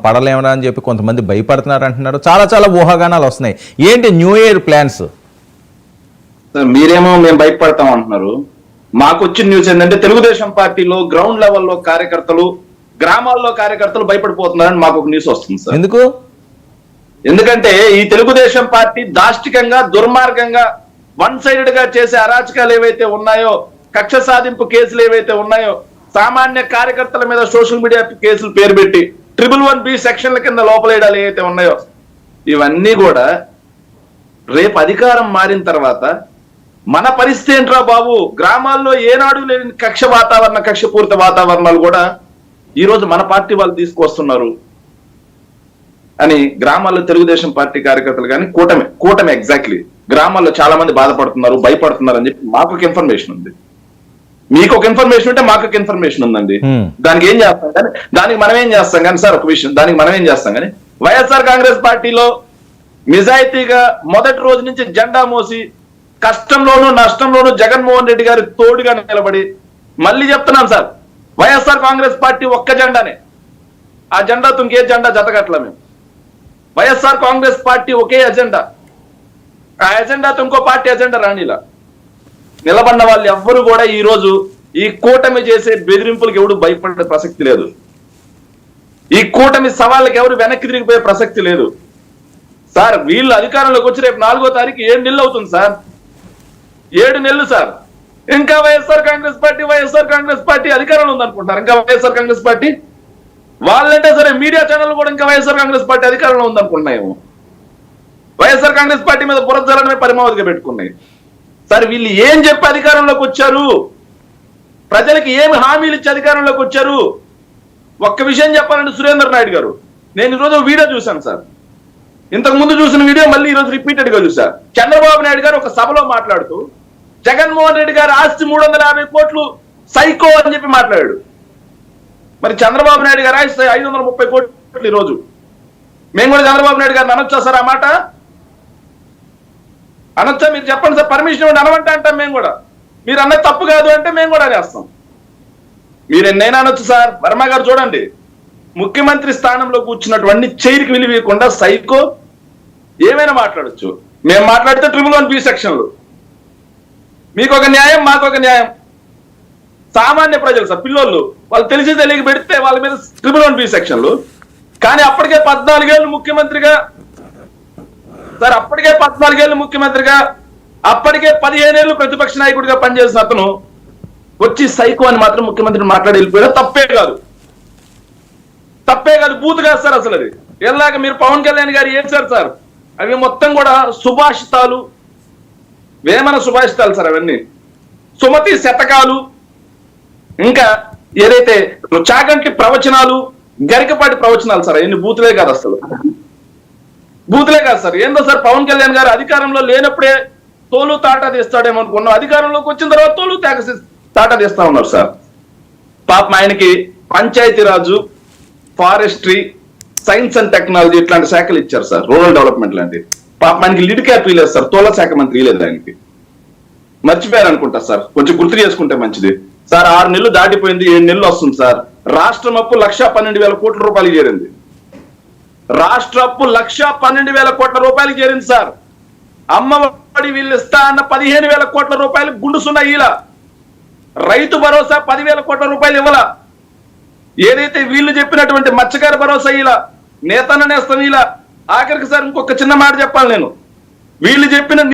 పడలేమరా అని చెప్పి కొంతమంది భయపడుతున్నారు అంటున్నారు. చాలా చాలా ఊహాగానాలు వస్తున్నాయి. ఏంటి న్యూ ఇయర్ ప్లాన్స్? మీరేమో మేము భయపడతాం అంటున్నారు. మాకు వచ్చిన న్యూస్ ఏంటంటే తెలుగుదేశం పార్టీలో గ్రౌండ్ లెవెల్లో కార్యకర్తలు, గ్రామాల్లో కార్యకర్తలు భయపడిపోతున్నారని మాకు ఒక న్యూస్ వస్తుంది సార్. ఎందుకంటే ఈ తెలుగుదేశం పార్టీ దాష్టికంగా, దుర్మార్గంగా, వన్ సైడెడ్ గా చేసే అరాచకాలు ఏవైతే ఉన్నాయో, కక్ష సాధింపు కేసులు ఏవైతే ఉన్నాయో, సామాన్య కార్యకర్తల మీద సోషల్ మీడియా కేసులు పేరు పెట్టి 111B సెక్షన్ల కింద లోపలేయడాలు ఏవైతే ఉన్నాయో, ఇవన్నీ కూడా రేపు అధికారం మారిన తర్వాత మన పరిస్థితి ఏంట్రా బాబు, గ్రామాల్లో ఏనాడు లేని కక్షపూరిత వాతావరణాలు కూడా ఈ రోజు మన పార్టీ వాళ్ళు తీసుకొస్తున్నారు అని గ్రామాల్లో తెలుగుదేశం పార్టీ కార్యకర్తలు కానీ కూటమి ఎగ్జాక్ట్లీ గ్రామాల్లో చాలా మంది బాధపడుతున్నారు, భయపడుతున్నారు అని చెప్పి మాకు ఒక ఇన్ఫర్మేషన్ ఉంది. మీకు ఒక ఇన్ఫర్మేషన్ ఉంటే మాకు ఒక ఇన్ఫర్మేషన్ ఉందండి. దానికి ఏం చేస్తాం కానీ, దానికి మనం ఏం చేస్తాం కానీ సార్, ఒక విషయం, దానికి మనం ఏం చేస్తాం కానీ, వైఎస్ఆర్ కాంగ్రెస్ పార్టీలో నిజాయితీగా మొదటి రోజు నుంచి జెండా మోసి కష్టంలోనూ నష్టంలోనూ జగన్మోహన్ రెడ్డి గారి తోడుగా నిలబడి, మళ్ళీ చెప్తున్నాం సార్, వైఎస్ఆర్ కాంగ్రెస్ పార్టీ ఒక్క జెండానే, ఆ జెండాతో ఇంకే జెండా జతగట్ల మేము. వైఎస్ఆర్ కాంగ్రెస్ పార్టీ ఒకే ఎజెండా, ఆ ఎజెండాతో ఇంకో పార్టీ ఎజెండా రానిలా. నిలబడిన వాళ్ళు ఎవ్వరు కూడా ఈ రోజు ఈ కూటమి చేసే బెదిరింపులకు ఎవరు భయపడే ప్రసక్తి లేదు. ఈ కూటమి సవాళ్ళకి ఎవరు వెనక్కి తిరిగిపోయే ప్రసక్తి లేదు సార్. వీళ్ళు అధికారంలోకి వచ్చి రేపు 4వ తారీఖు 7 నెలలు అవుతుంది సార్. 7 నెలలు సార్. ఇంకా వైఎస్ఆర్ కాంగ్రెస్ పార్టీ అధికారంలో ఉందనుకుంటారు. ఇంకా వైఎస్ఆర్ కాంగ్రెస్ పార్టీ వాళ్ళంటే సరే, మీడియా ఛానల్ కూడా ఇంకా వైఎస్ఆర్ కాంగ్రెస్ పార్టీ అధికారంలో ఉందనుకుంటున్నాయేమో. వైఎస్ఆర్ కాంగ్రెస్ పార్టీ మీద బురదజలమే పరమావధిగా పెట్టుకున్నాయి సార్. వీళ్ళు ఏం చెప్పి అధికారంలోకి వచ్చారు, ప్రజలకి ఏమి హామీలు ఇచ్చి అధికారంలోకి వచ్చారు? ఒక్క విషయం చెప్పాలంటే, సురేంద్ర నాయుడు గారు, నేను ఈరోజు వీడియో చూశాను సార్. ఇంతకు ముందు చూసిన వీడియో మళ్ళీ ఈరోజు రిపీటెడ్ గా చూసా. చంద్రబాబు నాయుడు గారు ఒక సభలో మాట్లాడుతూ జగన్మోహన్ రెడ్డి గారు ఆస్తి 350 కోట్లు సైకో అని చెప్పి మాట్లాడాడు. మరి చంద్రబాబు నాయుడు గారు ఆస్తి 530 కోట్లు ఈరోజు. మేము కూడా చంద్రబాబు నాయుడు గారిని అనొచ్చా సార్? ఆ మాట అనొచ్చా? మీరు చెప్పండి సార్. పర్మిషన్ ఇవ్వండి, అనవంటే అంటాం మేము కూడా. మీరు అన్నది తప్పు కాదు అంటే మేము కూడా అనేస్తాం. మీరు ఎన్నైనా అనొచ్చు సార్. వర్మ గారు చూడండి, ముఖ్యమంత్రి స్థానంలో కూర్చున్నటువంటి చైర్కి విలువకుండా సైకో ఏమైనా మాట్లాడచ్చు. మేము మాట్లాడితే 111B సెక్షన్లు. మీకు ఒక న్యాయం, మాకు ఒక న్యాయం. సామాన్య ప్రజలు సార్, పిల్లోళ్ళు, వాళ్ళు తెలిసి తెలియక పెడితే వాళ్ళ మీద 111B సెక్షన్లు. కానీ అప్పటికే 14 ఏళ్ళు ముఖ్యమంత్రిగా సార్, అప్పటికే 14 ఏళ్ళు ముఖ్యమంత్రిగా, అప్పటికే 15 ఏళ్ళు ప్రతిపక్ష నాయకుడిగా పనిచేసిన అతను వచ్చి సైకో అని మాత్రం ముఖ్యమంత్రిని మాట్లాడి వెళ్ళిపోయాడు. తప్పే కాదు, బూత్ కాదు సార్. అసలు అది ఎలాగ మీరు పవన్ కళ్యాణ్ గారు ఏడ్చారు సార్, అవి మొత్తం కూడా సుభాషితాలు, వేమన సుభాషితాలు సార్. అవన్నీ సుమతి శతకాలు, ఇంకా ఏదైతే చాగంటి ప్రవచనాలు, గరికపాటి ప్రవచనాలు సార్. అవన్నీ బూతులే కాదు, అసలు బూతులే కాదు సార్. ఏందో సార్, పవన్ కళ్యాణ్ గారు అధికారంలో లేనప్పుడే తోలు తాటా తీస్తాడేమో అనుకున్నాం. అధికారంలోకి వచ్చిన తర్వాత తోలు తాటా తీస్తా ఉన్నారు సార్. పాపం ఆయనకి Panchayati Raj, forestry, science and technology ఇట్లాంటి శాఖలు ఇచ్చారు సార్, రూరల్ డెవలప్మెంట్ లాంటివి. పాపం ఆయనకి లిడ్ క్యాప్ ఇలేదు సార్, తోల శాఖ మంత్రి ఇలేదు ఆయనకి. మర్చిపోయారు అనుకుంటా సార్, కొంచెం గుర్తు చేసుకుంటే మంచిది సార్. 6 నెలలు దాటిపోయింది, 7 నెలలు వస్తుంది సార్. రాష్ట్రం అప్పు 1,12,000 కోట్ల రూపాయలు చేరింది. రాష్ట్ర అప్పు 1,12,000 కోట్ల రూపాయలు చేరింది సార్. అమ్మఒడి వీళ్ళు ఇస్తా అన్న 15,000 కోట్ల రూపాయలు గుండుసున్న ఈల. రైతు భరోసా 10,000 కోట్ల రూపాయలు ఇవ్వాల. ఏదైతే వీళ్ళు చెప్పినటువంటి మత్స్యకార భరోసా ఇలా, నేతన్న నేస్తం ఇలా. ఆఖరికి సార్ ఇంకొక చిన్న మాట చెప్పాలి నేను, వీళ్ళు చెప్పిన